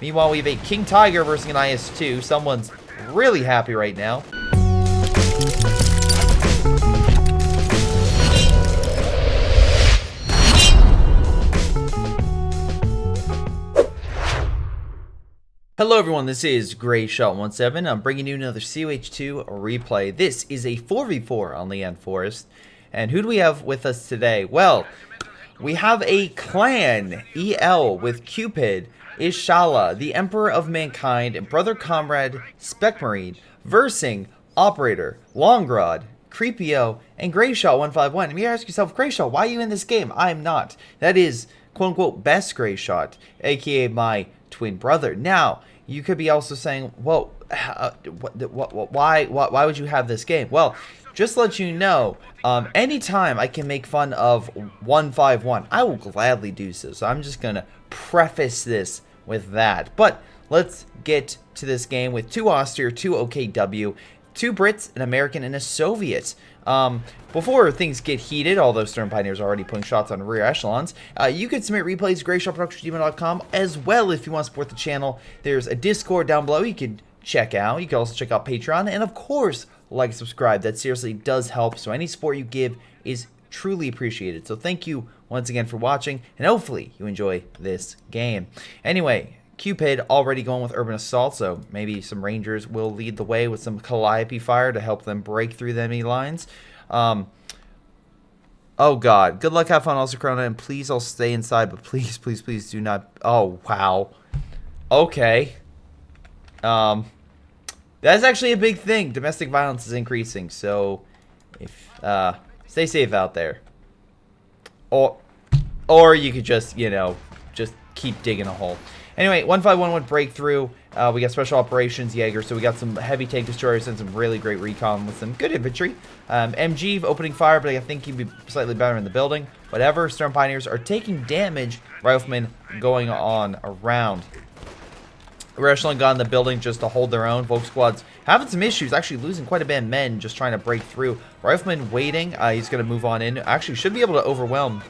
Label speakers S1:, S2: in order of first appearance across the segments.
S1: Meanwhile, we have a King Tiger versus an IS-2. Someone's really happy right now. Hello everyone, this is Greyshot17. I'm bringing you another COH2 replay. This is a 4v4 on Leanne Forest. And who do we have with us today? Well, we have a clan, EL, with Cupid, Bishara, the Emperor of Mankind, and Brother Comrade, Spec Marine, versing Operator, Longrod, Creepio, and Greyshot151. And you ask yourself, Greyshot, why are you in this game? I'm not. That is, quote-unquote, best Greyshot, aka my twin brother. Now, you could be also saying, well, why would you have this game? Well, just to let you know, anytime I can make fun of 151, I will gladly do so. So I'm just going to preface this with that. But let's get to this game with 2 Austria, 2 OKW, 2 Brits, an American, and a Soviet. Before things get heated, although Stern Pioneers are already putting shots on rear echelons, you can submit replays to greyshotproductions.com as well if you want to support the channel. There's a Discord down below you can check out. You can also check out Patreon, and of course, like and subscribe. That seriously does help, so any support you give is truly appreciated. So thank you once again for watching, and hopefully you enjoy this game. Anyway, Cupid already going with Urban Assault, so maybe some Rangers will lead the way with some Calliope fire to help them break through the enemy lines. Oh god, good luck, have fun also, Corona, and please I'll stay inside, but please, please, please do not. Oh wow. Okay. That's actually a big thing. Domestic violence is increasing, so if stay safe out there. Or you could just, you know, just keep digging a hole. Anyway, 151 went breakthrough. We got special operations Jaeger, so we got some heavy tank destroyers and some really great recon with some good infantry. MG opening fire, but I think he'd be slightly better in the building. Whatever, Stern Pioneers are taking damage. Riflemen going on around. Echelon got in the building just to hold their own. Volk squads having some issues, actually losing quite a bit of men just trying to break through. Rifleman waiting. He's going to move on in. Actually, should be able to overwhelm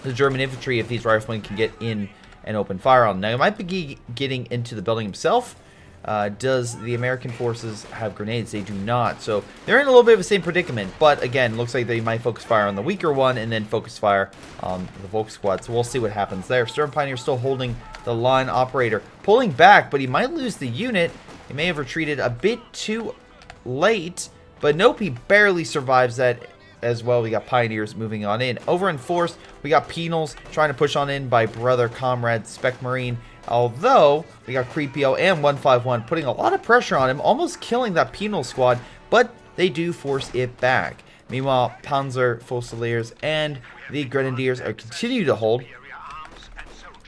S1: the German infantry if these riflemen can get in and open fire on them. Now, he might be getting into the building himself. Does the American forces have grenades? They do not. So they're in a little bit of the same predicament. But again, looks like they might focus fire on the weaker one and then focus fire on the Volk squad. So we'll see what happens there. Stern Pioneer still holding the line. Operator pulling back, but he might lose the unit. He may have retreated a bit too late. But nope, he barely survives that as well. We got Pioneers moving on in. Over in Force, we got Penals trying to push on in by Brother Comrade Spec Marine. Although, we got Creepio and 151 putting a lot of pressure on him, almost killing that Penal squad, but they do force it back. Meanwhile, Panzer Fusiliers and the Grenadiers are continue to hold,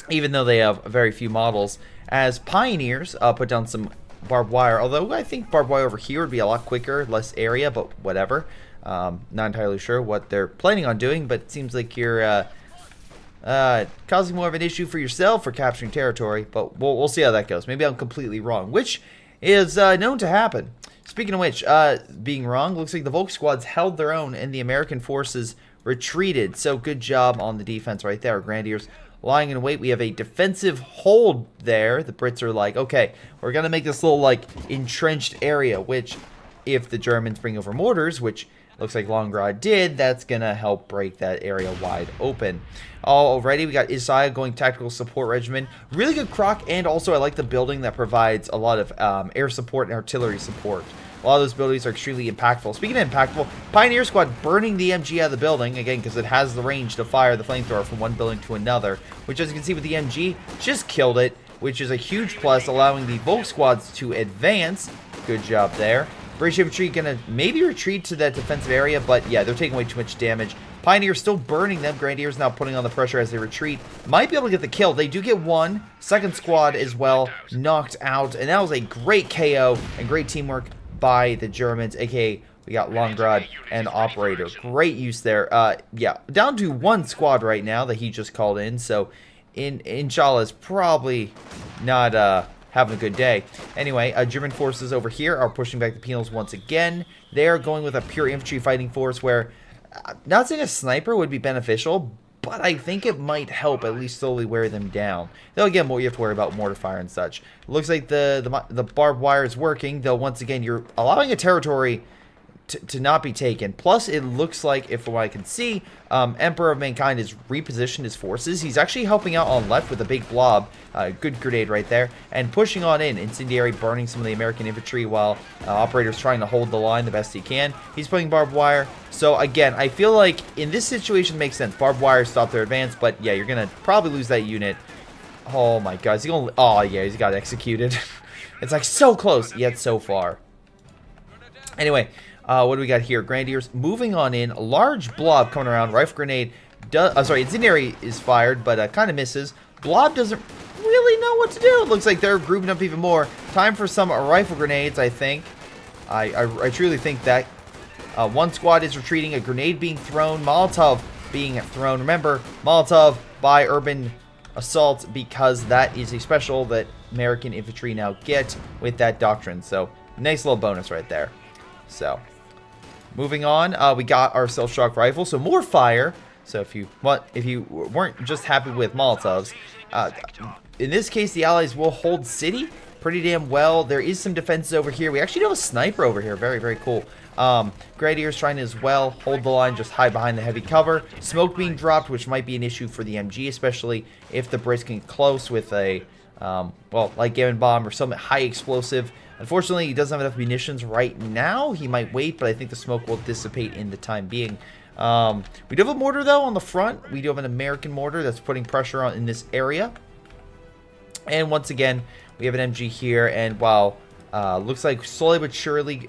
S1: even though they have very few models, as Pioneers put down some barbed wire, although I think barbed wire over here would be a lot quicker, less area, but whatever. Not entirely sure what they're planning on doing, but it seems like you're causing more of an issue for yourself for capturing territory, but we'll see how that goes. Maybe I'm completely wrong, which is known to happen. Speaking of which, being wrong, looks like the Volk squads held their own and the American forces retreated, so good job on the defense right there. Grenadiers lying in wait. We have a defensive hold there. The Brits are like, okay, we're going to make this little, like, entrenched area, which, if the Germans bring over mortars, which looks like Longrod did, that's going to help break that area wide open. Already, we got Isaiah going tactical support regimen. Really good croc, and also I like the building that provides a lot of air support and artillery support. A lot of those buildings are extremely impactful. Speaking of impactful, Pioneer Squad burning the MG out of the building, again, because it has the range to fire the flamethrower from one building to another, which, as you can see with the MG, just killed it, which is a huge plus, allowing the Volk squads to advance. Good job there. British infantry gonna maybe retreat to that defensive area, but yeah, they're taking way too much damage. Pioneers still burning them. Grenadiers now putting on the pressure as they retreat. Might be able to get the kill. They do get one. Second squad as well knocked out, and that was a great KO and great teamwork by the Germans, aka we got Longrod and Operator. Great use there. Yeah, down to one squad right now that he just called in, so Inshallah is probably not having a good day. Anyway, German forces over here are pushing back the Penals once again. They are going with a pure infantry fighting force where, not saying a sniper would be beneficial, but I think it might help at least slowly wear them down. Though again, you have to worry about mortar fire and such. It looks like the barbed wire is working, though once again, you're allowing a territory to not be taken. Plus, it looks like, if from what I can see, Emperor of Mankind has repositioned his forces. He's actually helping out on left with a big blob. Good grenade right there. And pushing on in. Incendiary burning some of the American infantry while Operator's trying to hold the line the best he can. He's putting barbed wire. So, again, I feel like in this situation it makes sense. Barbed wire stopped their advance, but yeah, you're going to probably lose that unit. Oh my god. Is he gonna, oh yeah, he's got executed. It's like so close, yet so far. Anyway. What do we got here? Grenadiers moving on in. A large blob coming around. Rifle grenade. Sorry, incendiary is fired, but kind of misses. Blob doesn't really know what to do. It looks like they're grouping up even more. Time for some rifle grenades, I think. I truly think that. One squad is retreating. A grenade being thrown. Molotov being thrown. Remember, Molotov by Urban Assault because that is a special that American infantry now get with that doctrine. So, nice little bonus right there. So... moving on, we got our self-shock rifle, so more fire. So if you weren't just happy with Molotovs, in this case, the Allies will hold city pretty damn well. There is some defenses over here. We actually have a sniper over here. Very, very cool. Grenadiers trying to as well hold the line, just hide behind the heavy cover. Smoke being dropped, which might be an issue for the MG, especially if the Brits can get close with a, well, like Gammon Bomb or some high explosive. Unfortunately, he doesn't have enough munitions right now. He might wait, but I think the smoke will dissipate in the time being. We do have a mortar, though, on the front. We do have an American mortar that's putting pressure on in this area. And once again, we have an MG here. And while looks like slowly but surely,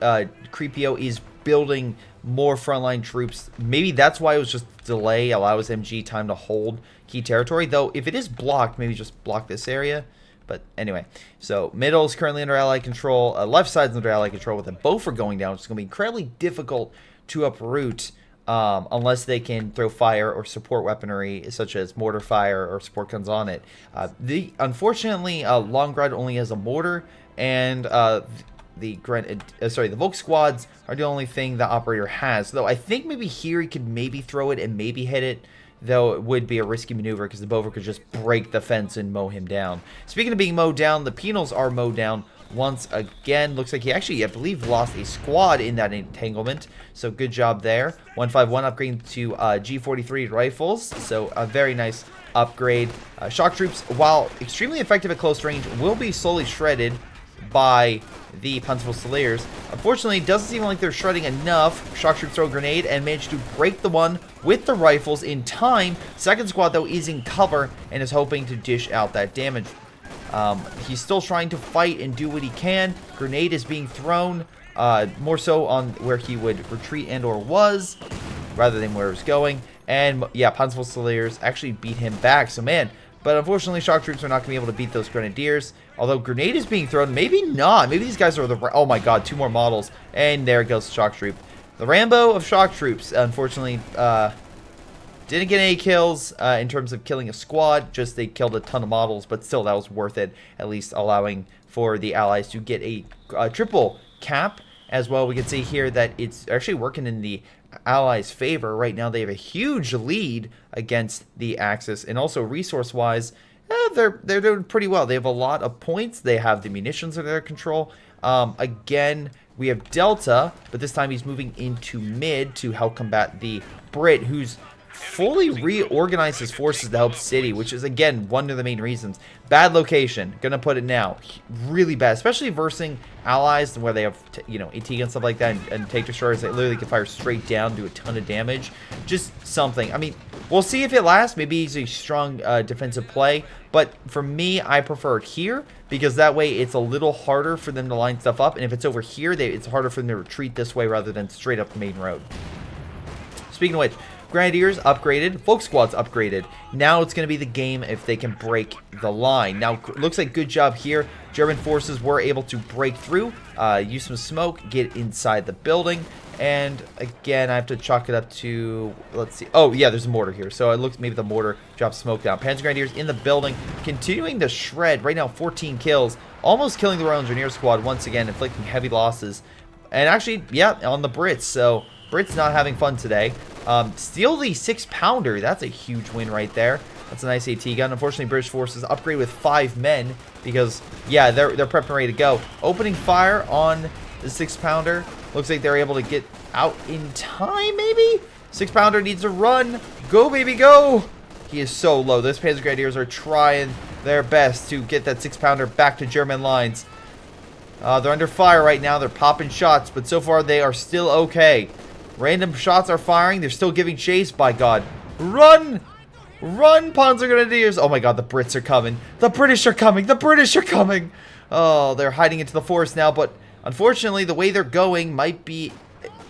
S1: Creepio is building more frontline troops. Maybe that's why it was just delay, allows MG time to hold key territory. Though, if it is blocked, maybe just block this area. But anyway, so middle is currently under Allied control. Left side's under Allied control with the Beaufort going down, which is going to be incredibly difficult to uproot unless they can throw fire or support weaponry such as mortar fire or support guns on it. Unfortunately, Longrad only has a mortar, and the Volk squads are the only thing the Operator has. Though I think maybe here he could maybe throw it and maybe hit it. Though it would be a risky maneuver because the Beaufort could just break the fence and mow him down. Speaking of being mowed down, the Penals are mowed down once again. Looks like he actually, I believe, lost a squad in that entanglement. So good job there. 151 upgrading to G43 rifles. So a very nice upgrade. Shock troops, while extremely effective at close range, will be slowly shredded by the Panzer Fusiliers. Unfortunately, it doesn't seem like they're shredding enough. Shock troops throw a grenade and manage to break the one with the rifles in time. Second squad, though, is in cover and is hoping to dish out that damage. He's still trying to fight and do what he can. Grenade is being thrown, more so on where he would retreat and or was, rather than where he was going. And yeah, Panzer Fusiliers actually beat him back. So man, but unfortunately, shock troops are not going to be able to beat those grenadiers. Although grenade is being thrown, maybe not. Maybe these guys are the... oh my god, 2 more models. And there goes shock troop. The Rambo of shock troops, unfortunately, didn't get any kills in terms of killing a squad. Just they killed a ton of models, but still that was worth it. At least allowing for the Allies to get a triple cap. As well, we can see here that it's actually working in the Allies' favor. Right now, they have a huge lead against the Axis. And also, resource-wise, they're doing pretty well. They have a lot of points. They have the munitions under their control. Again, we have Delta, but this time he's moving into mid to help combat the Brit, who's fully reorganized his forces to help City, which is, again, one of the main reasons. Bad location. Gonna put it now. Really bad, especially versing allies where they have, AT and stuff like that, and take destroyers that literally can fire straight down, do a ton of damage. Just something. I mean, we'll see if it lasts. Maybe he's a strong defensive play, but for me, I prefer it here because that way it's a little harder for them to line stuff up, and if it's over here, it's harder for them to retreat this way rather than straight up the main road. Speaking of which, Grenadiers upgraded, Volk squads upgraded. Now it's going to be the game if they can break the line. Now, looks like good job here. German forces were able to break through, use some smoke, get inside the building. And again, I have to chalk it up to, let's see. Oh, yeah, there's a mortar here. So it looks maybe the mortar drops smoke down. Panzer Grenadiers in the building, continuing to shred. Right now, 14 kills. Almost killing the Royal Engineer squad once again, inflicting heavy losses. And actually, yeah, on the Brits. So Brits not having fun today. Steal the 6-pounder. That's a huge win right there. That's a nice AT gun. Unfortunately, British forces upgrade with 5 men because, yeah, they're prepped and ready to go. Opening fire on the 6-pounder. Looks like they're able to get out in time, maybe? 6-pounder needs to run. Go, baby, go. He is so low. Those Panzer Grenadiers are trying their best to get that 6-pounder back to German lines. They're under fire right now. They're popping shots, but so far they are still okay. Random shots are firing. They're still giving chase. By God. Run! Run, Panzer Grenadiers! Oh my God, the Brits are coming. The British are coming. The British are coming. Oh, they're hiding into the forest now, but unfortunately, the way they're going might be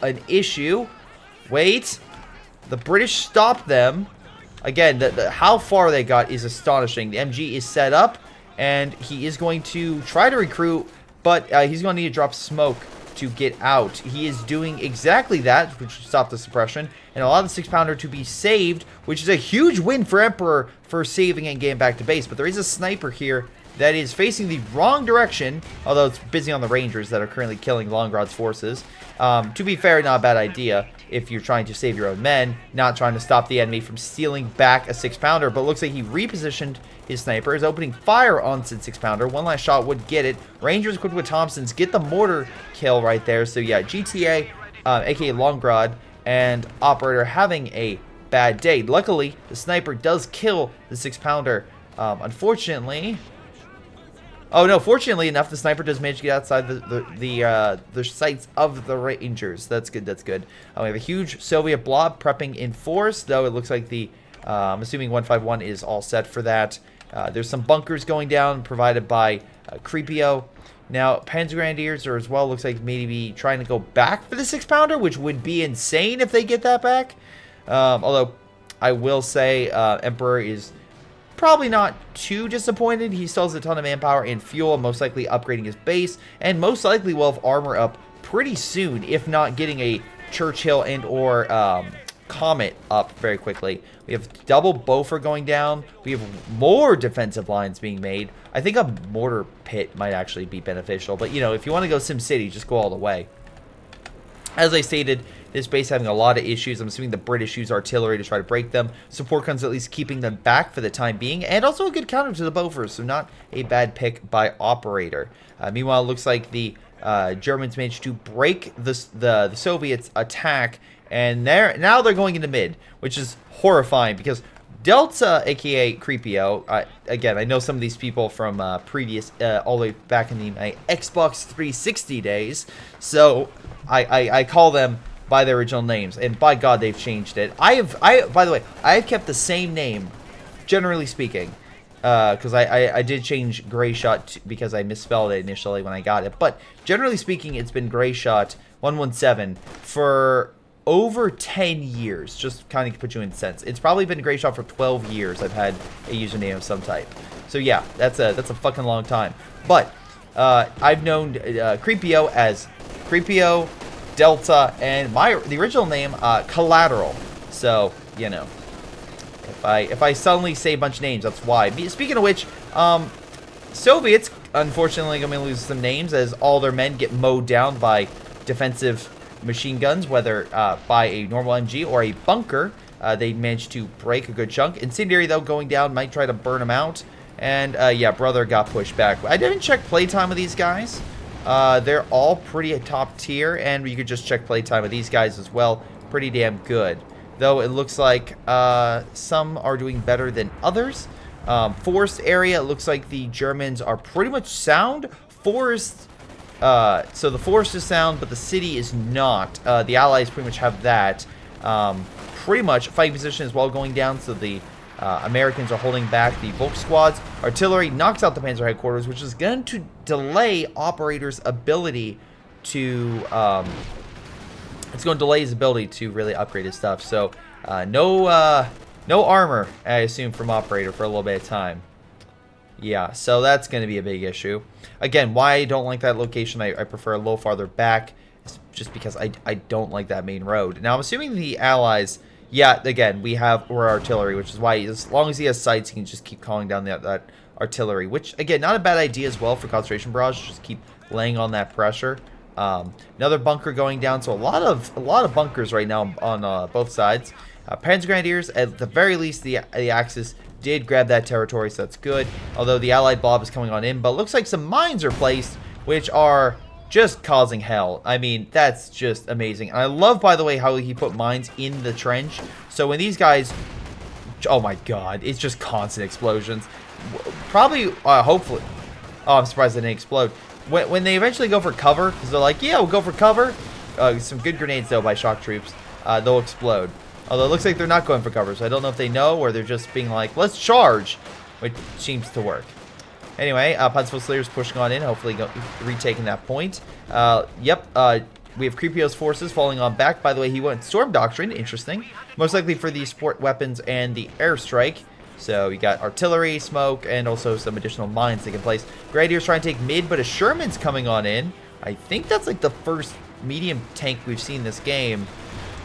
S1: an issue. Wait. The British stopped them. Again, how far they got is astonishing. The MG is set up, and he is going to try to recruit, but he's going to need to drop smoke to get out. He is doing exactly that, which will stop the suppression, and allow the 6-pounder to be saved, which is a huge win for Emperor for saving and getting back to base. But there is a sniper here that is facing the wrong direction, although it's busy on the Rangers that are currently killing Longrod's forces. To be fair, not a bad idea if you're trying to save your own men, not trying to stop the enemy from stealing back a 6-pounder, but looks like he repositioned his sniper, is opening fire on said 6-pounder. One last shot would get it. Rangers equipped with Thompsons get the mortar kill right there. So yeah, GTA, aka Longrod, and Operator having a bad day. Luckily, the sniper does kill the 6-pounder. Unfortunately... Oh no, fortunately enough, the sniper does manage to get outside the sights of the Rangers. That's good, that's good. We have a huge Soviet blob prepping in force, though it looks like the, I'm assuming 151 is all set for that. There's some bunkers going down provided by Creepio. Now, Panzer Grenadiers are as well, looks like maybe trying to go back for the 6-pounder, which would be insane if they get that back. Although, I will say, Emperor is probably not too disappointed. He still has a ton of manpower and fuel, most likely upgrading his base, and most likely will have armor up pretty soon, if not getting a Churchill and or Comet up very quickly. We have double Bofor going down. We have more defensive lines being made. I think a mortar pit might actually be beneficial, but you know, if you want to go SimCity, just go all the way. As I stated, this base having a lot of issues. I'm assuming the British use artillery to try to break them. Support guns at least keeping them back for the time being. And also a good counter to the Bofors, so not a bad pick by Operator. Meanwhile, it looks like the Germans managed to break the Soviets' attack. And now they're going into mid, which is horrifying because Delta, aka Creepio, again, I know some of these people from previous, all the way back in my Xbox 360 days. So I call them by their original names, and by God, they've changed it. By the way, I have kept the same name, generally speaking, because I did change Greyshot because I misspelled it initially when I got it. But generally speaking, it's been Greyshot 117 for over 10 years. Just kind of put you in sense. It's probably been Greyshot for 12 years. I've had a username of some type. So yeah, that's a fucking long time. But I've known Creepio as Creepio, Delta, and the original name Collateral. So you know, if I suddenly say a bunch of names, that's why. Speaking of which, Soviets unfortunately going to lose some names as all their men get mowed down by defensive machine guns, whether by a normal MG or a bunker. They managed to break a good chunk. Incendiary though going down might try to burn them out. And yeah, brother got pushed back. I didn't check playtime of these guys. They're all pretty top tier, and you could just check playtime of these guys as well. Pretty damn good. Though it looks like some are doing better than others. Forest area, it looks like the Germans are pretty much sound. Forest, so the forest is sound, but the city is not. The Allies pretty much have that. Pretty much fighting position as well going down, so the Americans are holding back the Volk squads. Artillery knocks out the Panzer headquarters, which is going to delay Operator's ability to... it's going to delay his ability to really upgrade his stuff. So, no armor, I assume, from Operator for a little bit of time. Yeah, so that's going to be a big issue. Again, why I don't like that location, I prefer a little farther back, is just because I don't like that main road. Now, I'm assuming the Allies... Yeah, again, we have our artillery, which is why, as long as he has sights, he can just keep calling down that artillery. Which, again, not a bad idea as well for concentration barrage. Just keep laying on that pressure. Another bunker going down, so a lot of bunkers right now on both sides. Panzer Grenadiers, at the very least, the Axis did grab that territory, so that's good. Although the Allied blob is coming on in, but it looks like some mines are placed, which are just causing hell. I mean, that's just amazing. And I love, by the way, how he put mines in the trench. So when these guys, oh my god, it's just constant explosions. Probably, hopefully, oh, I'm surprised they didn't explode. When they eventually go for cover, because they're like, yeah, we'll go for cover. Some good grenades, though, by shock troops. They'll explode. Although it looks like they're not going for cover, so I don't know if they know or they're just being like, let's charge, which seems to work. Anyway, Panzerfusiliers pushing on in, hopefully retaking that point. Yep, we have Creepio's forces falling on back. By the way, he went Storm Doctrine, interesting. Most likely for the sport weapons and the airstrike. So you got artillery, smoke, and also some additional mines taking place. Grenadiers trying to take mid, but a Sherman's coming on in. I think that's like the first medium tank we've seen this game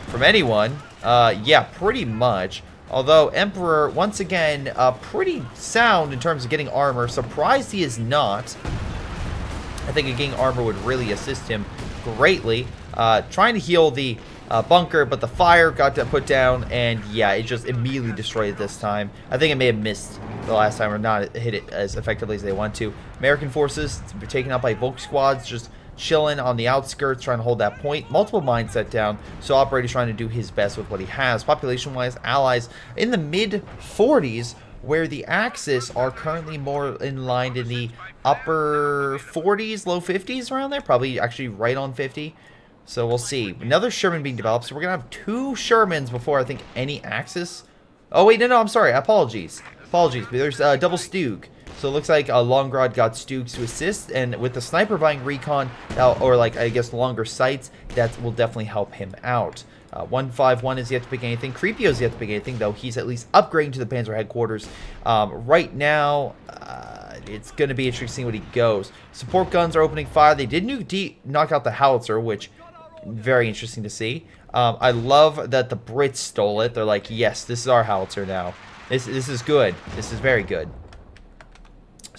S1: from anyone. Yeah, pretty much. Although Emperor, once again, pretty sound in terms of getting armor. Surprised he is not. I think getting armor would really assist him greatly. Trying to heal the bunker, but the fire got put down, and yeah, it just immediately destroyed it this time. I think it may have missed the last time or not hit it as effectively as they want to. American forces taken out by Volk squads, just chilling on the outskirts, trying to hold that point. Multiple mines set down, so Operator's trying to do his best with what he has. Population-wise, allies in the mid-40s, where the Axis are currently more in line in the upper 40s, low 50s around there. Probably actually right on 50. So we'll see. Another Sherman being developed, so we're going to have 2 Shermans before I think any Axis. Oh, wait, no, I'm sorry. Apologies. Apologies. There's double Stug. So it looks like Longrod got Stugs to assist, and with the sniper buying recon, or like, I guess, longer sights, that will definitely help him out. 151 is yet to pick anything. Creepio is yet to pick anything, though he's at least upgrading to the Panzer headquarters. Right now, it's going to be interesting to see what he goes. Support guns are opening fire. They did knock out the howitzer, which very interesting to see. I love that the Brits stole it. They're like, yes, this is our howitzer now. This is good. This is very good.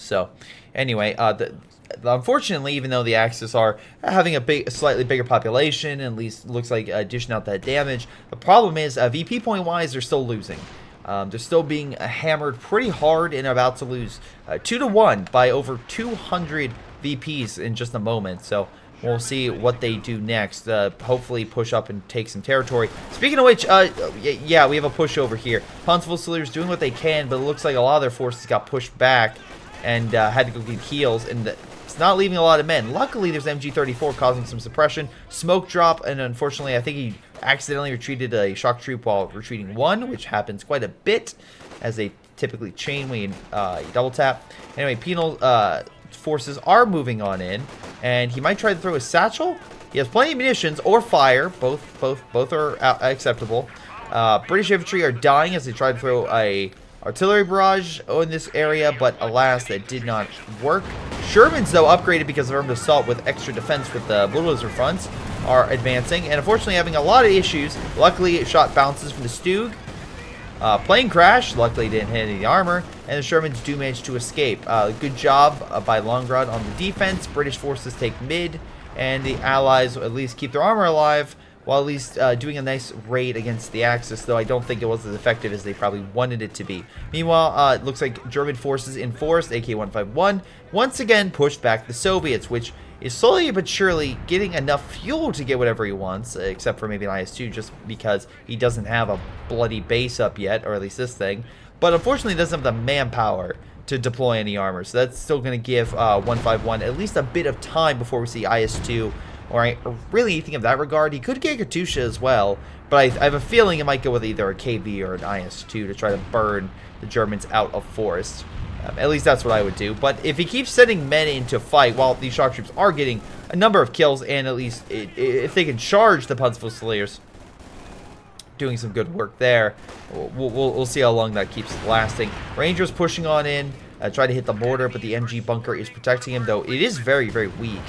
S1: So, anyway, unfortunately, even though the Axis are having a slightly bigger population, and at least looks like dishing out that damage, the problem is, VP point-wise, they're still losing. They're still being hammered pretty hard and about to lose 2-1 by over 200 VPs in just a moment. So, we'll see what they do next. Hopefully push up and take some territory. Speaking of which, yeah, we have a push over here. Panzerfusiliers doing what they can, but it looks like a lot of their forces got pushed back and had to go get heals, and it's not leaving a lot of men. Luckily, there's MG34 causing some suppression. Smoke drop, and unfortunately, I think he accidentally retreated a shock troop while retreating 1, which happens quite a bit, as they typically chain when you double tap. Anyway, penal forces are moving on in, and he might try to throw a satchel. He has plenty of munitions or fire. Both are acceptable. British infantry are dying as they try to throw a artillery barrage in this area, but alas, that did not work. Shermans, though, upgraded because of armed assault with extra defense with the bulldozer fronts, are advancing, and unfortunately having a lot of issues. Luckily, shot bounces from the Stug. Plane crash, luckily didn't hit any of the armor, and the Shermans do manage to escape. Good job by Longrod on the defense. British forces take mid, and the Allies at least keep their armor alive, while at least doing a nice raid against the Axis, though I don't think it was as effective as they probably wanted it to be. Meanwhile, it looks like German forces in force, AK-151, once again pushed back the Soviets, which is slowly but surely getting enough fuel to get whatever he wants, except for maybe an IS-2, just because he doesn't have a bloody base up yet, or at least this thing. But unfortunately, he doesn't have the manpower to deploy any armor, so that's still going to give 151 at least a bit of time before we see IS-2, or really anything of that regard. He could get Katusha as well, but I have a feeling it might go with either a KV or an IS-2 to try to burn the Germans out of forest. At least that's what I would do. But if he keeps sending men into fight, while these shock troops are getting a number of kills, and at least if they can charge the Panzerfusiliers, doing some good work there, we'll see how long that keeps lasting. Rangers pushing on in, try to hit the mortar, but the MG bunker is protecting him, though it is very, very weak.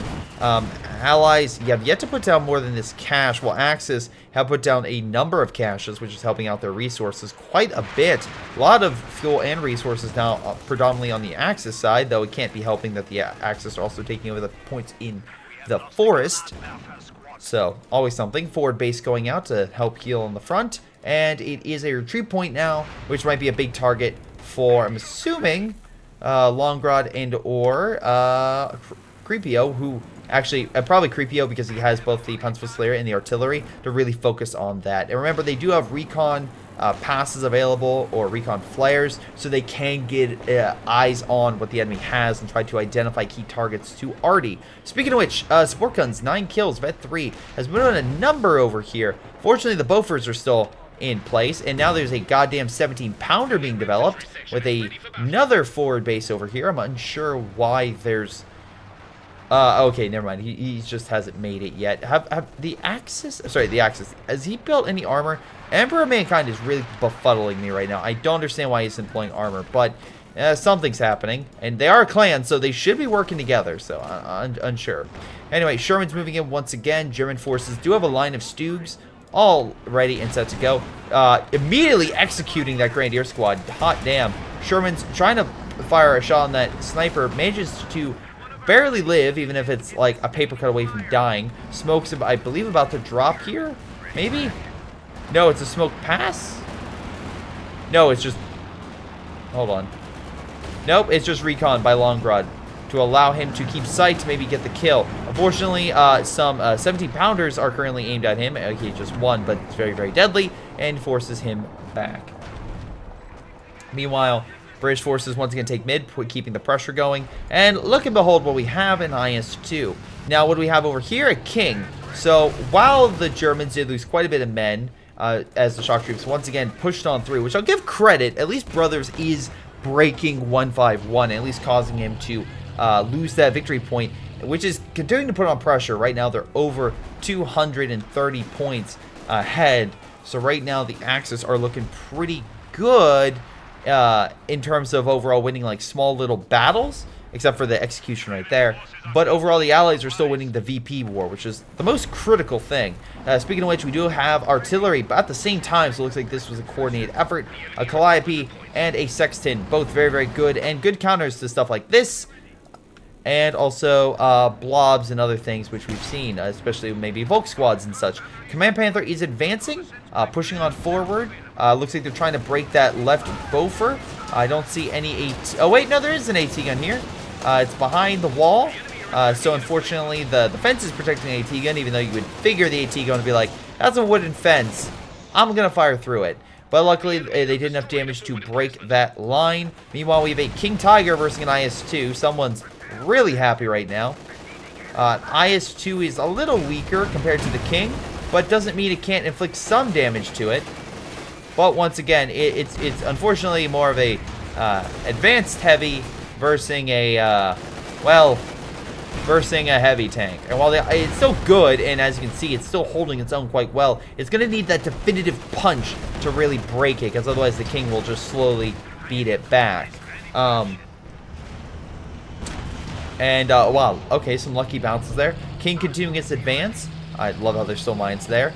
S1: Allies, you have yet to put down more than this cache, while Axis have put down a number of caches, which is helping out their resources quite a bit. A lot of fuel and resources now predominantly on the Axis side, though it can't be helping that the Axis are also taking over the points in the forest. So, always something. Forward base going out to help heal on the front. And it is a retreat point now, which might be a big target for, I'm assuming, Longrod and or Creepio, who actually, probably Creepio because he has both the Pencil Slayer and the artillery to really focus on that. And remember, they do have recon passes available or recon flares, so they can get eyes on what the enemy has and try to identify key targets to Artie. Speaking of which, support guns, 9 kills, Vet 3 has been on a number over here. Fortunately, the Bofors are still in place, and now there's a goddamn 17-pounder being developed with another forward base over here. I'm unsure why there's okay, never mind. He just hasn't made it yet. Have the Axis, sorry, the Axis, has he built any armor? Emperor of Mankind is really befuddling me right now. I don't understand why he's employing armor, but something's happening. And they are a clan, so they should be working together, so I'm unsure. Anyway, Sherman's moving in once again. German forces do have a line of Stoogs all ready and set to go. Immediately executing that Grenadier squad. Hot damn. Sherman's trying to fire a shot on that sniper. Manages to barely live, even if it's like a paper cut away from dying. Smoke's, I believe, about to drop here. Maybe? No, it's a smoke pass? No, it's just... Hold on. Nope, it's just recon by Longrod to allow him to keep sight to maybe get the kill. Unfortunately, some 17-pounders are currently aimed at him. Okay, just one, but it's very, very deadly and forces him back. Meanwhile, British forces once again take mid, keeping the pressure going. And look and behold what we have in IS-2. Now, what do we have over here? A king. So, while the Germans did lose quite a bit of men, as the shock troops once again pushed on through, which I'll give credit, at least Brothers is breaking 151, at least causing him to lose that victory point, which is continuing to put on pressure. Right now, they're over 230 points ahead. So right now, the Axis are looking pretty good in terms of overall winning like small little battles, except for the execution right there. But overall, the Allies are still winning the VP war, which is the most critical thing. Speaking of which, we do have artillery, but at the same time, so it looks like this was a coordinated effort. A Calliope and a Sexton, both very, very good, and good counters to stuff like this. And also blobs and other things which we've seen, especially maybe Volk squads and such. Command Panther is advancing, pushing on forward. Looks like they're trying to break that left Bofer. I don't see any AT. Oh wait, no, there is an AT gun here. It's behind the wall. So unfortunately, the fence is protecting the AT gun, even though you would figure the AT gun would be like, that's a wooden fence. I'm gonna fire through it. But luckily, they did enough damage to break that line. Meanwhile, we have a King Tiger versus an IS-2. Someone's really happy right now. IS-2 is a little weaker compared to the King, but doesn't mean it can't inflict some damage to it. But once again, it's unfortunately more of a advanced heavy versus a versus a heavy tank. And while it's still good, and as you can see, it's still holding its own quite well, it's going to need that definitive punch to really break it, because otherwise the King will just slowly beat it back. Wow, okay, some lucky bounces there. King continuing its advance. I love how there's still mines there.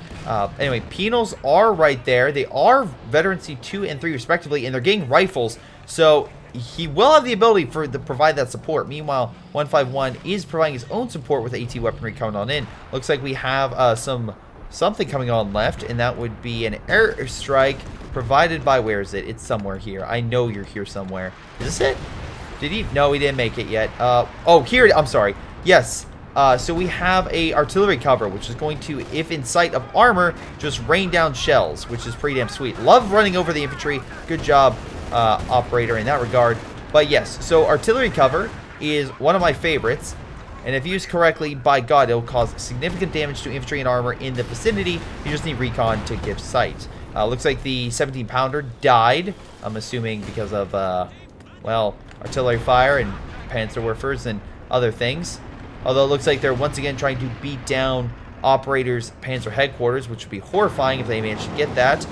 S1: Anyway, Penals are right there. They are Veterancy 2 and 3 respectively, and they're getting rifles. So he will have the ability to provide that support. Meanwhile, 151 is providing his own support with AT weaponry coming on in. Looks like we have something coming on left, and that would be an airstrike provided by, where is it? It's somewhere here. I know you're here somewhere. Is this it? Did he? No, he didn't make it yet. Oh, here, I'm sorry. Yes. So we have a artillery cover, which is going to, if in sight of armor, just rain down shells, which is pretty damn sweet. Love running over the infantry. Good job, operator, in that regard. But yes, so artillery cover is one of my favorites. And if used correctly, by God, it'll cause significant damage to infantry and armor in the vicinity. You just need recon to give sight. Looks like the 17-pounder died. I'm assuming because of, well, artillery fire and Panzerwerfers and other things. Although it looks like they're once again trying to beat down Operator's Panzer headquarters, which would be horrifying if they managed to get that.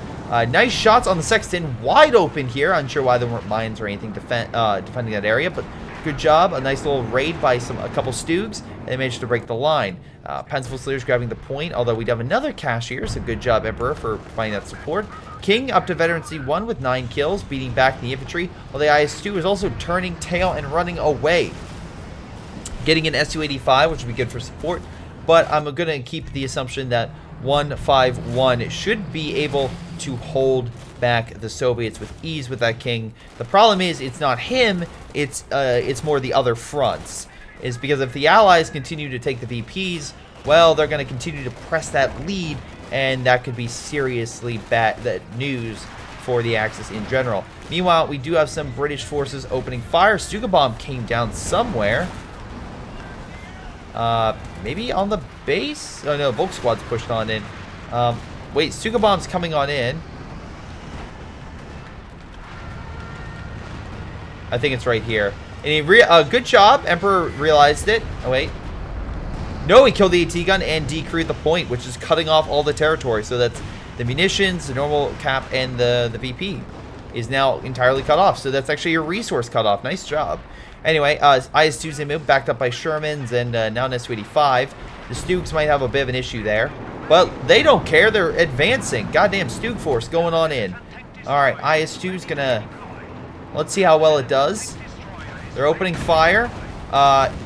S1: Nice shots on the Sexton, wide open here. Unsure why there weren't mines or anything defending that area, but good job. A nice little raid by a couple Stoogs, and they managed to break the line. Pencil Slayers grabbing the point, although we do have another cache here, so good job, Emperor, for providing that support. King up to Veterancy 1 with 9 kills, beating back the infantry, while the IS-2 is also turning tail and running away. getting an Su-85, which would be good for support. But I'm going to keep the assumption that 151 should be able to hold back the Soviets with ease with that king. The problem is it's not him, it's more the other fronts. Is because if the Allies continue to take the VPs, well, they're going to continue to press that lead, and that could be seriously bad news for the Axis in general. Meanwhile, we do have some British forces opening fire. Stuka bomb came down somewhere. Maybe on the base? Oh no, Volk squad's pushed on in. Wait, Stuka bomb's coming on in. I think it's right here. And he good job. Emperor realized it. Oh wait. No, he killed the AT gun and decrewed the point, which is cutting off all the territory. So that's the munitions, the normal cap, and the VP is now entirely cut off. So that's actually a resource cut off. Nice job. Anyway, IS-2's in move, backed up by Shermans and now an Su-85. The Stoogs might have a bit of an issue there, but they don't care. They're advancing. Goddamn Stoog force going on in. All right, IS-2's gonna. Let's see how well it does. They're opening fire.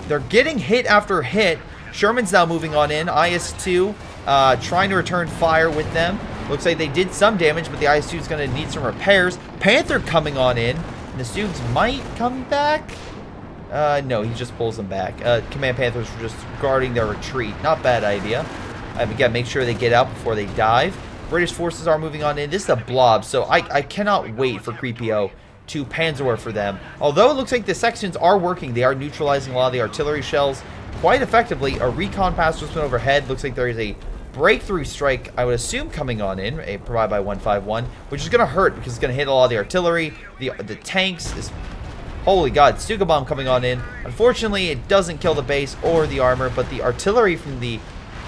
S1: They're getting hit after hit. Sherman's now moving on in. IS-2 trying to return fire with them. Looks like they did some damage, but the IS-2 is going to need some repairs. Panther coming on in. And the Stoogs might come back. No, he just pulls them back. Command Panthers were just guarding their retreat. Not bad idea. We got to make sure they get out before they dive. British forces are moving on in. This is a blob, so I cannot wait for Creepio to Panzer for them. Although it looks like the sections are working, they are neutralizing a lot of the artillery shells quite effectively. A recon pass just went overhead. Looks like there is a breakthrough strike, I would assume, coming on in, provided by 151, which is going to hurt because it's going to hit a lot of the artillery, the tanks. Holy God, Stuka bomb coming on in. Unfortunately, it doesn't kill the base or the armor, but the artillery from the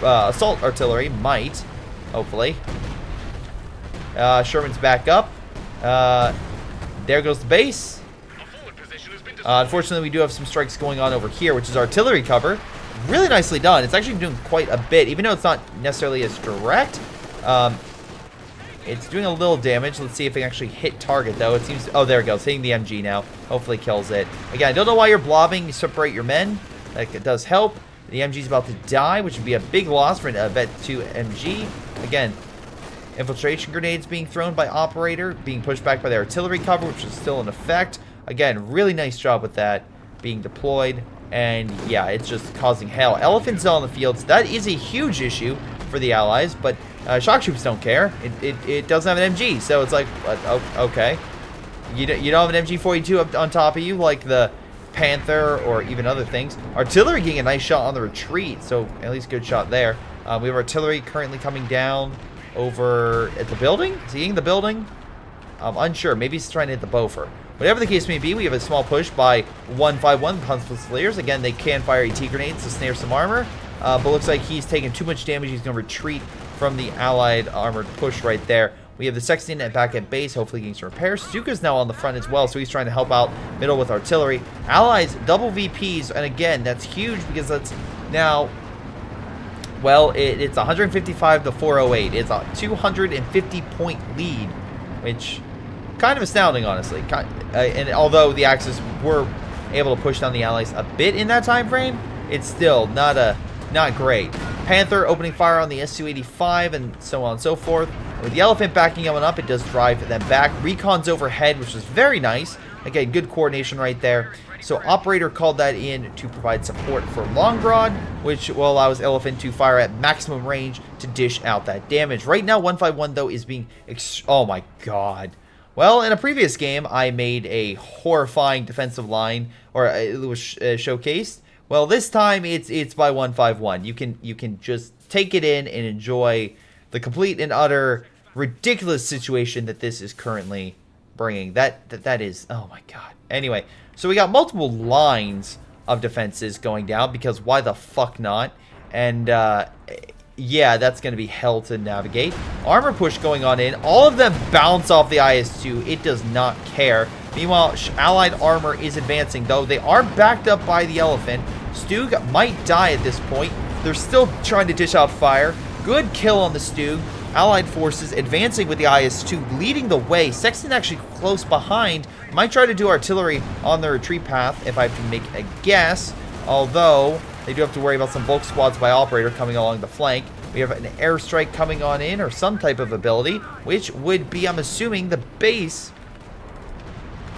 S1: assault artillery might, hopefully. Sherman's back up. There goes the base. Unfortunately, we do have some strikes going on over here, which is artillery cover. Really nicely done. It's actually doing quite a bit, even though it's not necessarily as direct. It's doing a little damage. Let's see if it can actually hit target, though. It seems... Oh, there it goes. Hitting the MG now. Hopefully kills it. Again, I don't know why you're blobbing. You separate your men. That does help. The MG's about to die, which would be a big loss for a Vet 2 MG. Again, infiltration grenades being thrown by Operator, being pushed back by the artillery cover, which is still in effect. Again, really nice job with that being deployed. And yeah, it's just causing hell. Elephants on the fields. That is a huge issue for the Allies, but shock troops don't care. It doesn't have an MG, so it's like, okay. You don't have an MG-42 up on top of you like the Panther or even other things. Artillery getting a nice shot on the retreat, so at least good shot there. We have artillery currently coming down over at the building. Is he hitting the building? I'm unsure. Maybe he's trying to hit the Beaufort. Whatever the case may be, we have a small push by 151 Huntsville Slayers. Again, they can fire AT grenades to snare some armor, but looks like he's taking too much damage. He's going to retreat from the Allied armored push right there. We have the Sexton back at base, hopefully getting some repairs. Stuka's now on the front as well, so he's trying to help out middle with artillery. Allies, double VPs, and again, that's huge because that's now... Well, it's 155 to 408. It's a 250-point lead, which kind of astounding, honestly. And although the Axis were able to push down the Allies a bit in that time frame, it's still not great. Panther opening fire on the Su-85 and so on and so forth. With the Elephant backing up, it does drive them back. Recon's overhead, which is very nice. Again, good coordination right there. So Operator called that in to provide support for Longrod, which will allow his Elephant to fire at maximum range to dish out that damage. Right now, 151, though, is being... Oh, my God. Well, in a previous game, I made a horrifying defensive line, or it was showcased. Well, this time, it's by 151. You can just take it in and enjoy the complete and utter ridiculous situation that this is currently bringing. That is... Oh, my God. Anyway... So we got multiple lines of defenses going down because why the fuck not? And yeah, that's going to be hell to navigate. Armor push going on in. All of them bounce off the IS-2. It does not care. Meanwhile, Allied armor is advancing, though. They are backed up by the Elephant. Stug might die at this point. They're still trying to dish out fire. Good kill on the Stug. Allied forces advancing with the IS-2, leading the way. Sexton actually close behind. Might try to do artillery on the retreat path, if I have to make a guess. Although, they do have to worry about some bulk squads by Operator coming along the flank. We have an airstrike coming on in, or some type of ability, which would be, I'm assuming, the base.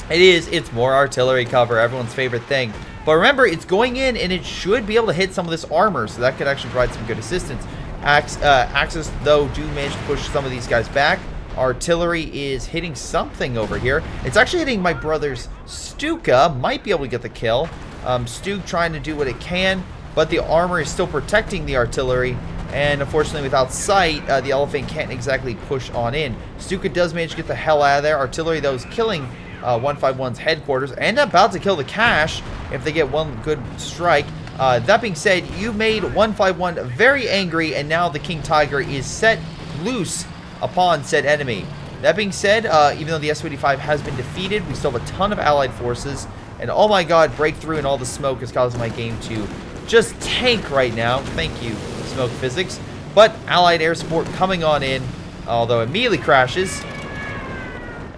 S1: It is. It's more artillery cover, everyone's favorite thing. But remember, it's going in, and it should be able to hit some of this armor, so that could actually provide some good assistance. Axis, though, do manage to push some of these guys back. Artillery is hitting something over here. It's actually hitting my brother's Stuka. Might be able to get the kill. Stug trying to do what it can, but the armor is still protecting the artillery. And unfortunately, without sight, the elephant can't exactly push on in. Stuka does manage to get the hell out of there. Artillery, though, is killing 151's headquarters and about to kill the cache if they get one good strike. That being said, you made 151 very angry, and now the King Tiger is set loose upon said enemy. That being said, even though the S-55 has been defeated, we still have a ton of allied forces. And oh my god, breakthrough and all the smoke is causing my game to just tank right now. Thank you, smoke physics. But allied air support coming on in, although it immediately crashes.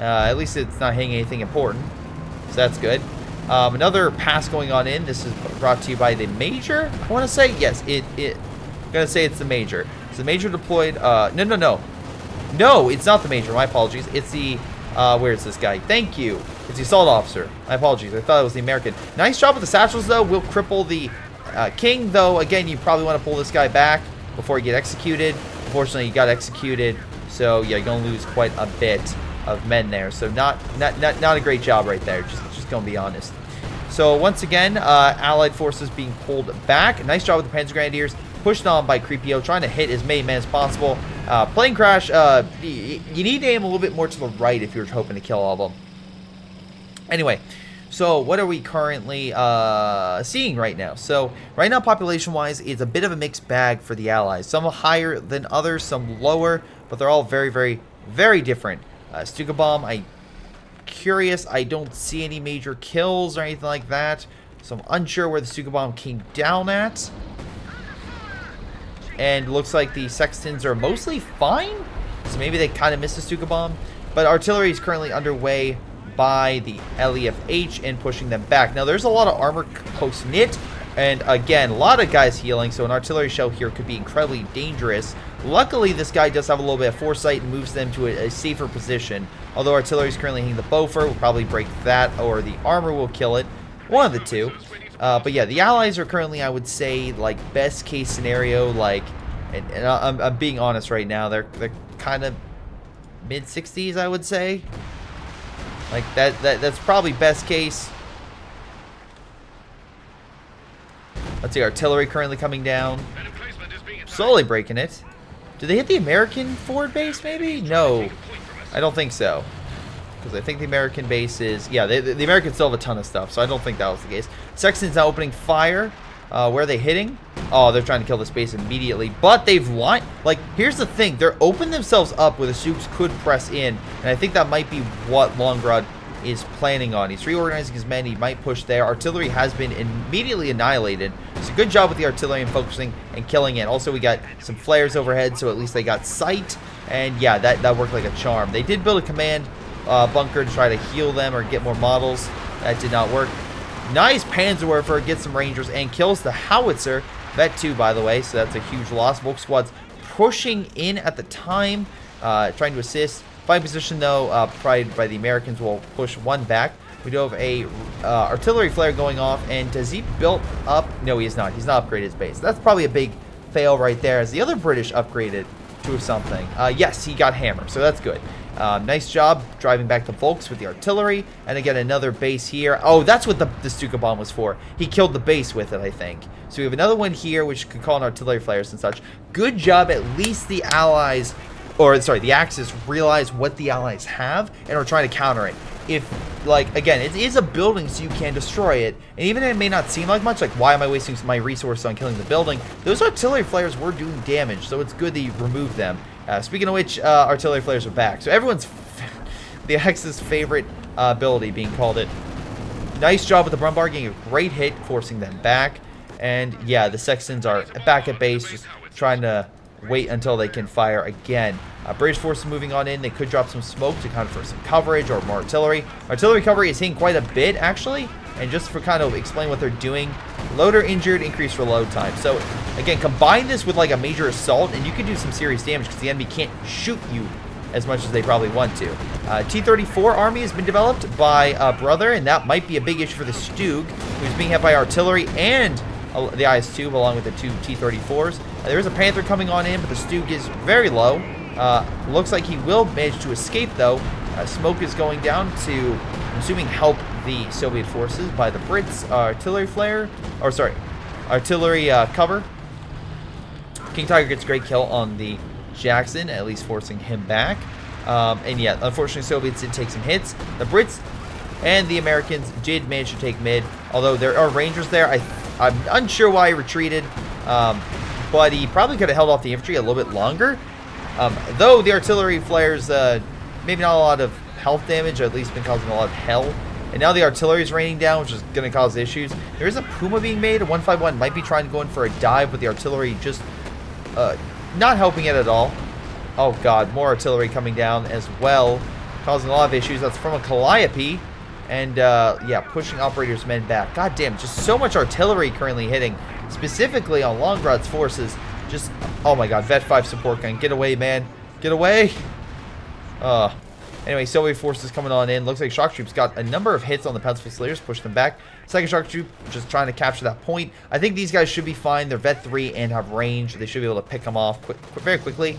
S1: At least it's not hitting anything important, so that's good. Another pass going on in. This is brought to you by the Major, I want to say. Yes, I'm going to say it's the Major. So the Major deployed, no, it's not the Major, my apologies. It's the, where is this guy? Thank you. It's the Assault Officer. My apologies, I thought it was the American. Nice job with the satchels, though. Will cripple the King, though. Again, you probably want to pull this guy back before he get executed. Unfortunately, he got executed, so yeah, you're going to lose quite a bit of men there. So not a great job right there, just going to be honest. So once again, allied forces being pulled back. Nice job with the Panzer Grenadiers. Pushed on by Creepio, trying to hit as many men as possible. Plane crash, you need to aim a little bit more to the right if you're hoping to kill all of them. Anyway, so what are we currently seeing right now? So right now, population-wise, it's a bit of a mixed bag for the Allies. Some are higher than others, some lower, but they're all very, very, very different. Stuka Bomb, I'm curious. I don't see any major kills or anything like that, so I'm unsure where the Stuka Bomb came down at. And looks like the Sextons are mostly fine, so maybe they kind of missed the Stuka Bomb. But artillery is currently underway by the LEFH and pushing them back. Now, there's a lot of armor close-knit, and again, a lot of guys healing, so an artillery shell here could be incredibly dangerous. Luckily, this guy does have a little bit of foresight and moves them to a safer position. Although artillery is currently hitting the Boffer, will probably break that, or the armor will kill it. One of the two. But yeah, the Allies are currently, I would say, like, best case scenario, like, and I'm being honest right now, they're kind of mid-60s, I would say. Like, that's probably best case. Let's see, artillery currently coming down. Slowly breaking it. Did they hit the American forward base, maybe? No, I don't think so. Because I think the American base is... Yeah, the Americans still have a ton of stuff, so I don't think that was the case. Sexton's now opening fire. Where are they hitting? Oh, they're trying to kill this base immediately. But they've lined... Like, here's the thing. They're opening themselves up where the Soups could press in. And I think that might be what Longrod is planning on. He's reorganizing his men. He might push there. Artillery has been immediately annihilated. So good job with the artillery and focusing and killing it. Also, we got some flares overhead, so at least they got sight. And yeah, that worked like a charm. They did build a command bunker to try to heal them or get more models. That did not work. Nice Panzerwerfer, gets some Rangers and kills the Howitzer. Vet 2, by the way, so that's a huge loss. Volk squads pushing in at the time, trying to assist. Fine position, though, provided by the Americans, will push one back. We do have a artillery flare going off, and does he build up? No, he is not. He's not upgraded his base. That's probably a big fail right there, as the other British upgraded to something. Yes, he got hammer, so that's good. Nice job driving back the Volks with the artillery. And again, another base here. Oh, that's what the Stuka Bomb was for. He killed the base with it, I think. So we have another one here, which could call in artillery flares and such. Good job. At least the Allies, or sorry, the Axis realize what the Allies have and are trying to counter it. If, like, again, it is a building, so you can destroy it. And even if it may not seem like much, like, why am I wasting my resources on killing the building? Those artillery flares were doing damage, so it's good that you remove them. Speaking of which, artillery flares are back. So everyone's, the Axis favorite ability being called it. Nice job with the Brumbar, getting a great hit, forcing them back. And yeah, the Sextons are back at base, just trying to wait until they can fire again. British forces moving on in. They could drop some smoke to kind of for some coverage or more artillery. Artillery cover is hitting quite a bit, actually. And just for kind of explain what they're doing, Loader injured, increased reload time. So, again, combine this with like a major assault, and you can do some serious damage because the enemy can't shoot you as much as they probably want to. T-34 army has been developed by Brother, and that might be a big issue for the Stug, who's being hit by artillery and the IS-2 along with the 2 T-34s. There is a Panther coming on in, but the Stug is very low. Looks like he will manage to escape, though. Smoke is going down to, I'm assuming, help the Soviet forces by the Brits. Artillery flare, or sorry, artillery cover. King Tiger gets a great kill on the Jackson, at least forcing him back. And yeah, unfortunately, Soviets did take some hits. The Brits and the Americans did manage to take mid, although there are Rangers there. I'm unsure why he retreated, but he probably could have held off the infantry a little bit longer. Though the artillery flares, maybe not a lot of health damage, at least been causing a lot of hell. And now the artillery is raining down, which is going to cause issues. There is a Puma being made. A 151 might be trying to go in for a dive, but the artillery just not helping it at all. Oh god, more artillery coming down as well, causing a lot of issues. That's from a Calliope. And yeah, pushing operators' men back. God damn, just so much artillery currently hitting, specifically on Longrod's forces. Just, oh my god, Vet 5 support gun. Get away, man. Get away. Anyway, Soviet forces coming on in. Looks like shock troops got a number of hits on the Pencil Fusiliers, pushed them back. Second shock troop just trying to capture that point. I think these guys should be fine. They're Vet 3 and have range. They should be able to pick them off very quickly.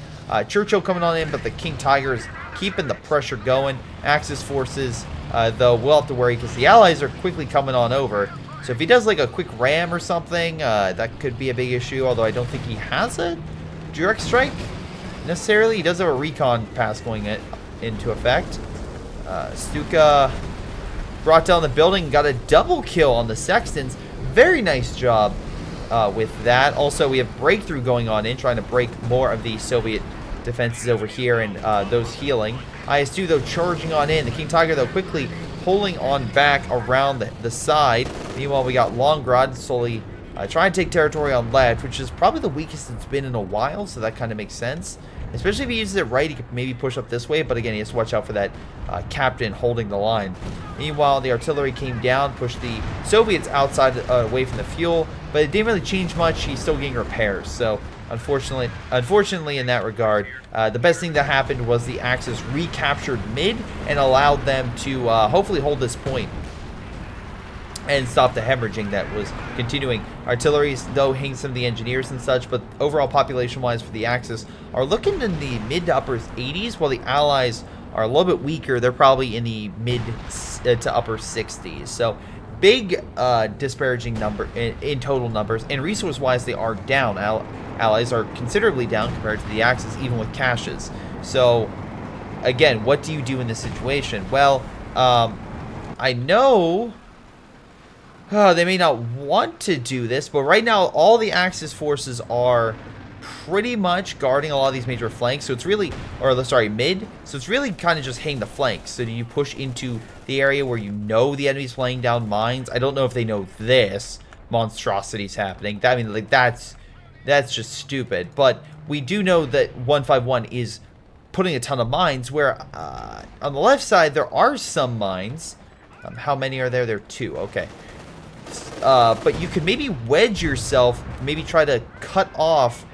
S1: Churchill coming on in, but the King Tiger is keeping the pressure going. Axis forces, though, we'll have to worry because the Allies are quickly coming on over. So if he does like a quick ram or something, that could be a big issue, although I don't think he has a direct strike necessarily. He does have a recon pass going into effect. Stuka brought down the building, got a double kill on the Sextons. Very nice job with that. Also, we have breakthrough going on in, trying to break more of the Soviet defenses over here and those healing. IS-2, though, charging on in. The King Tiger, though, quickly pulling on back around the side. Meanwhile, we got Longrod slowly trying to take territory on left, which is probably the weakest it's been in a while, so that kind of makes sense. Especially if he uses it right, he could maybe push up this way, but again, he has to watch out for that captain holding the line. Meanwhile, the artillery came down, pushed the Soviets outside away from the fuel, but it didn't really change much. He's still getting repairs, so unfortunately in that regard, the best thing that happened was the Axis recaptured mid and allowed them to hopefully hold this point and stop the hemorrhaging that was continuing. Artilleries, though, hitting some of the engineers and such, but overall population-wise for the Axis are looking in the mid to upper 80s, while the Allies are a little bit weaker. They're probably in the mid to upper 60s. So big disparaging number in total numbers, and resource-wise they are down. Allies are considerably down compared to the Axis, even with caches. So again, what do you do in this situation? Well, I know they may not want to do this, but right now all the Axis forces are pretty much guarding a lot of these major flanks. So it's really, or sorry, mid. So it's really kind of just hitting the flanks. So do you push into the area where you know the enemy's laying down mines? I don't know if they know this monstrosity's happening. I mean, like that's just stupid. But we do know that 151 is putting a ton of mines. Where on the left side there are some mines. How many are there? There are 2. Okay. But you could maybe wedge yourself, maybe try to cut off,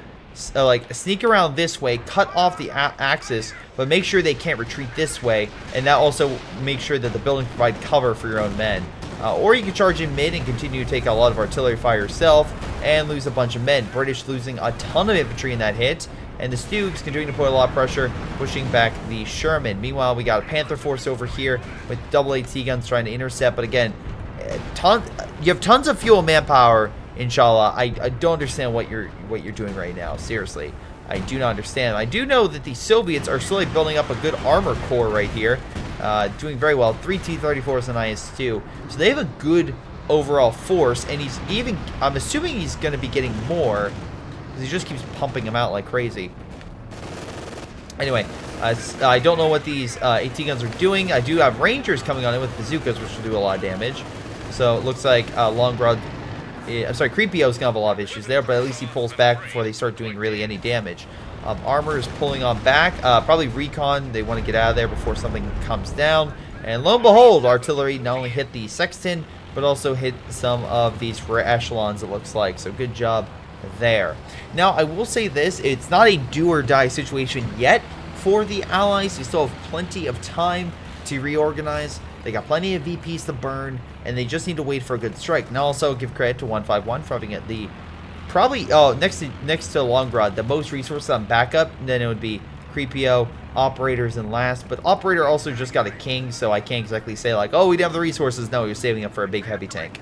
S1: like sneak around this way, cut off the Axis, but make sure they can't retreat this way, and that also make sure that the buildings provide cover for your own men. Or you can charge in mid and continue to take a lot of artillery fire yourself and lose a bunch of men. British losing a ton of infantry in that hit, and the Stugs continuing to put a lot of pressure, pushing back the Sherman. Meanwhile, we got a Panther force over here with double AT guns trying to intercept, but again, you have tons of fuel and manpower, inshallah. I don't understand what you're doing right now. Seriously, I do not understand. I do know that the Soviets are slowly building up a good armor core right here, doing very well. 3 T-34s and IS-2, so they have a good overall force. And he's even, I'm assuming he's going to be getting more because he just keeps pumping them out like crazy. Anyway, I don't know what these AT guns are doing. I do have Rangers coming on in with bazookas, which will do a lot of damage. So it looks like Longrod, I'm sorry, Creepio's gonna have a lot of issues there, but at least he pulls back before they start doing really any damage. Armor is pulling on back, probably recon. They want to get out of there before something comes down. And lo and behold, artillery not only hit the Sexton, but also hit some of these rare echelons, it looks like. So good job there. Now, I will say this. It's not a do-or-die situation yet for the Allies. You still have plenty of time to reorganize. They got plenty of VPs to burn, and they just need to wait for a good strike. Now, also give credit to 151 for having the probably next to Longrod, the most resources on backup. And then it would be Creepio, Operators, and last. But Operator also just got a king, so I can't exactly say like, oh, we didn't have the resources. No, he was saving up for a big heavy tank.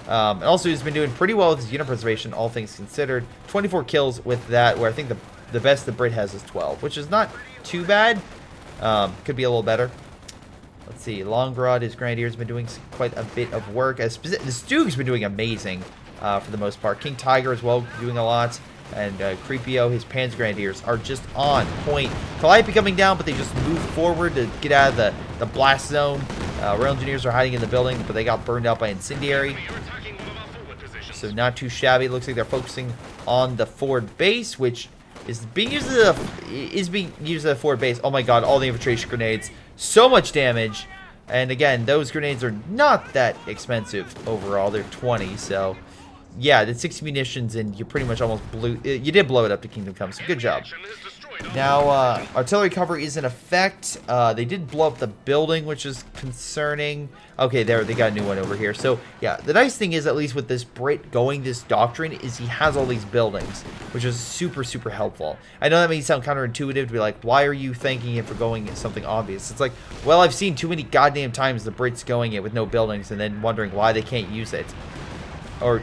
S1: And also, he's been doing pretty well with his unit preservation, all things considered. 24 kills with that, where I think the best the Brit has is 12, which is not too bad. Could be a little better. Let's see. Longrod, his Grenadiers, been doing quite a bit of work. The Stug's been doing amazing for the most part. King Tiger as well, doing a lot. And Creepio, his Panzer Grenadiers, are just on point. Calliope coming down, but they just move forward to get out of the blast zone. Rail Engineers are hiding in the building, but they got burned out by Incendiary. So not too shabby. It looks like they're focusing on the forward base, which is being used as a forward base. Oh my god, all the infiltration grenades. So much damage. And again, those grenades are not that expensive overall. They're 20, so yeah, the 60 munitions, and you pretty much almost you did blow it up to Kingdom Come, so good job. Now, artillery cover is in effect. They did blow up the building, which is concerning. Okay, they got a new one over here. So, yeah, the nice thing is, at least with this Brit going this doctrine, is he has all these buildings, which is super, super helpful. I know that may sound counterintuitive to be like, why are you thanking him for going something obvious? It's like, well, I've seen too many goddamn times the Brits going it with no buildings and then wondering why they can't use it. Or,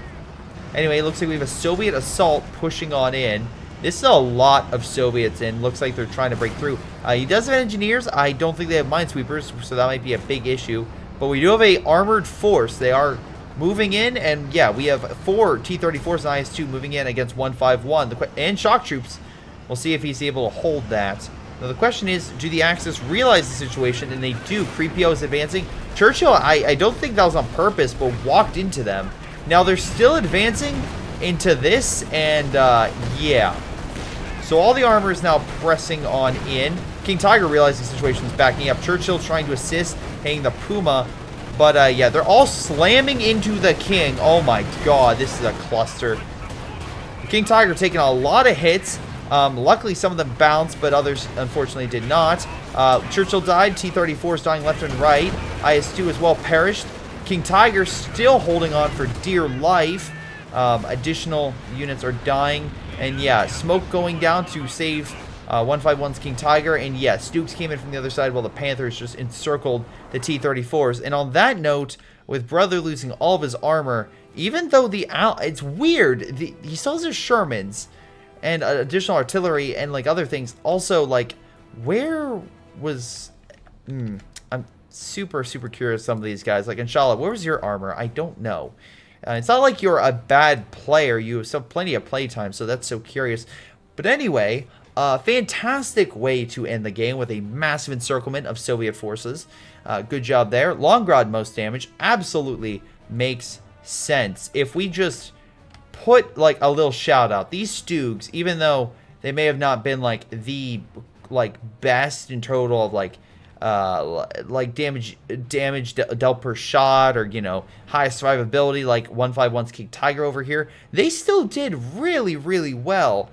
S1: anyway, it looks like we have a Soviet assault pushing on in. This is a lot of Soviets, and looks like they're trying to break through. He does have engineers. I don't think they have minesweepers, so that might be a big issue. But we do have a armored force. They are moving in, and yeah, we have 4 T-34s and IS-2 moving in against 151 and shock troops. We'll see if he's able to hold that. Now the question is, do the Axis realize the situation? And they do. Creepio is advancing. Churchill, I don't think that was on purpose, but walked into them. Now they're still advancing into this, and yeah. So all the armor is now pressing on in. King Tiger realizes the situation is backing up. Churchill's trying to assist, hanging the Puma. But yeah, they're all slamming into the King. Oh my god, this is a cluster. King Tiger taking a lot of hits. Luckily, some of them bounced, but others, unfortunately, did not. Churchill died. T-34s dying left and right. IS-2 as well perished. King Tiger still holding on for dear life. Additional units are dying. And yeah, smoke going down to save 151's King Tiger. And yeah, Stukes came in from the other side while the Panthers just encircled the T-34s. And on that note, with Brother losing all of his armor, even though it's weird, he still has his Shermans and additional artillery and like other things. Also, like, where was... I'm super, super curious some of these guys. Like, Inshallah, where was your armor? I don't know. It's not like you're a bad player. You have plenty of playtime, so that's so curious. But anyway, fantastic way to end the game with a massive encirclement of Soviet forces. Good job there. Longrod most damage. Absolutely makes sense. If we just put like a little shout out, these Stugs, even though they may have not been like the best in total of like damage dealt per shot, or you know, highest survivability like 151's King Tiger over here, they still did really, really well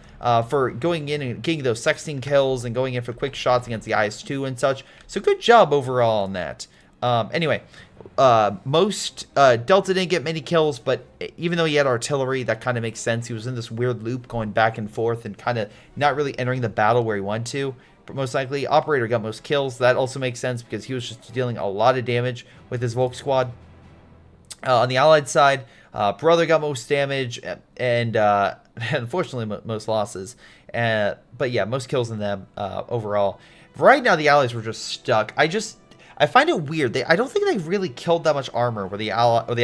S1: for going in and getting those 16 kills and going in for quick shots against the IS-2 and such. So good job overall on that. Anyway, most Delta didn't get many kills, but even though he had artillery, that kind of makes sense. He was in this weird loop going back and forth and kind of not really entering the battle where he wanted to. But most likely, Operator got most kills. That also makes sense because he was just dealing a lot of damage with his Volk squad. On the Allied side, Brother got most damage and unfortunately most losses. But yeah, most kills in them overall. Right now, the Allies were just stuck. I find it weird. I don't think they really killed that much armor, where the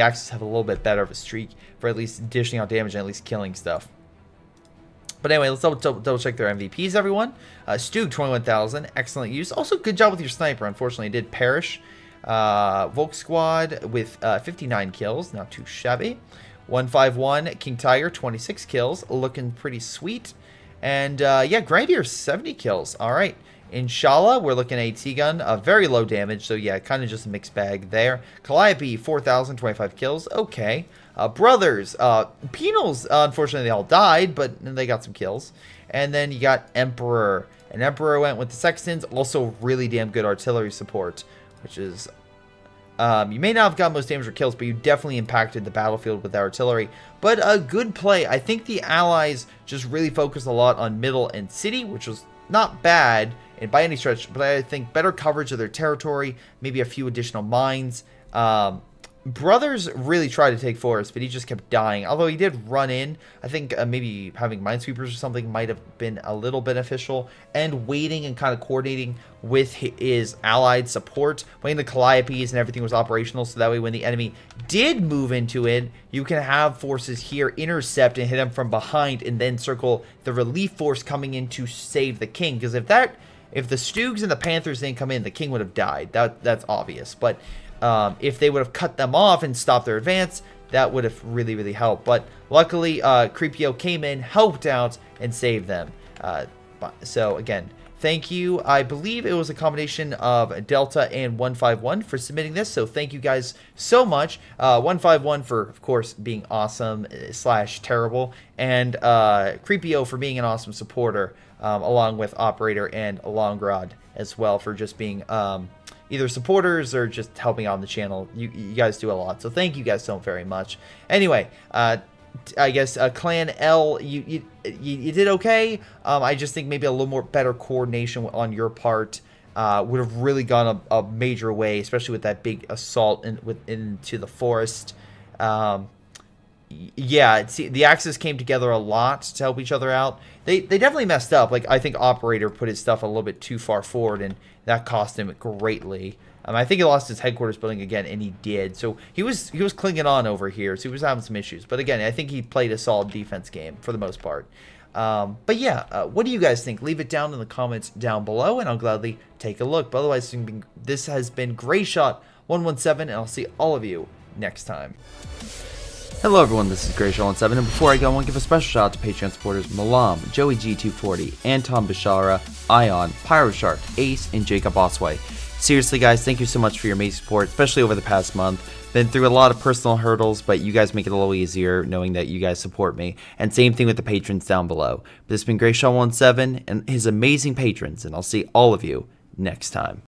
S1: Axis have a little bit better of a streak for at least dishing out damage and at least killing stuff. But anyway, let's double check their MVPs, everyone. Stug, 21,000. Excellent use. Also, good job with your sniper. Unfortunately, it did perish. Volk Squad with 59 kills. Not too shabby. 151, King Tiger, 26 kills. Looking pretty sweet. And, yeah, Grenadier, 70 kills. All right. Inshallah, we're looking at AT gun, very low damage, so yeah, kind of just a mixed bag there. Calliope, 4,025 kills, okay. Brothers, Penals, unfortunately they all died, but they got some kills. And then you got Emperor, and Emperor went with the Sextons, also really damn good artillery support, which is... you may not have got most damage or kills, but you definitely impacted the battlefield with artillery. But a good play. I think the allies just really focused a lot on middle and city, which was not bad by any stretch, but I think better coverage of their territory, maybe a few additional mines. Brothers really tried to take forest, but he just kept dying. Although he did run in, I think maybe having minesweepers or something might have been a little beneficial. And waiting and kind of coordinating with his allied support, waiting the Calliopes and everything was operational, so that way when the enemy did move into it, you can have forces here intercept and hit them from behind, and then circle the relief force coming in to save the king. Because if the Stoogs and the Panthers didn't come in, the king would have died. That's obvious, but. If they would have cut them off and stopped their advance, that would have really, really helped. But luckily, Creepio came in, helped out, and saved them. So again, thank you. I believe it was a combination of Delta and 151 for submitting this. So thank you guys so much. 151 for, of course, being awesome / terrible. And Creepio for being an awesome supporter, along with Operator and Longrod as well for just being... either supporters or just helping out on the channel. You guys do a lot, so thank you guys so very much. Anyway, I guess Clan L, you did okay. I just think maybe a little more better coordination on your part would have really gone a major way, especially with that big assault into the forest. Yeah, the Axis came together a lot to help each other out. They definitely messed up. Like, I think Operator put his stuff a little bit too far forward, and that cost him greatly. I think he lost his headquarters building again, and he did. So he was clinging on over here, so he was having some issues. But again, I think he played a solid defense game for the most part. But yeah, what do you guys think? Leave it down in the comments down below, and I'll gladly take a look. But otherwise, this has been Greyshot117, and I'll see all of you next time. Hello everyone, this is Greyshot17, and before I go, I want to give a special shout out to Patreon supporters Milam, Joey G240, Anton, Bishara, Ion, PyroShark, Ace, and Jakub Ocwieja. Seriously guys, thank you so much for your amazing support, especially over the past month. Been through a lot of personal hurdles, but you guys make it a little easier knowing that you guys support me. And same thing with the patrons down below. But this has been Greyshot17 and his amazing patrons, and I'll see all of you next time.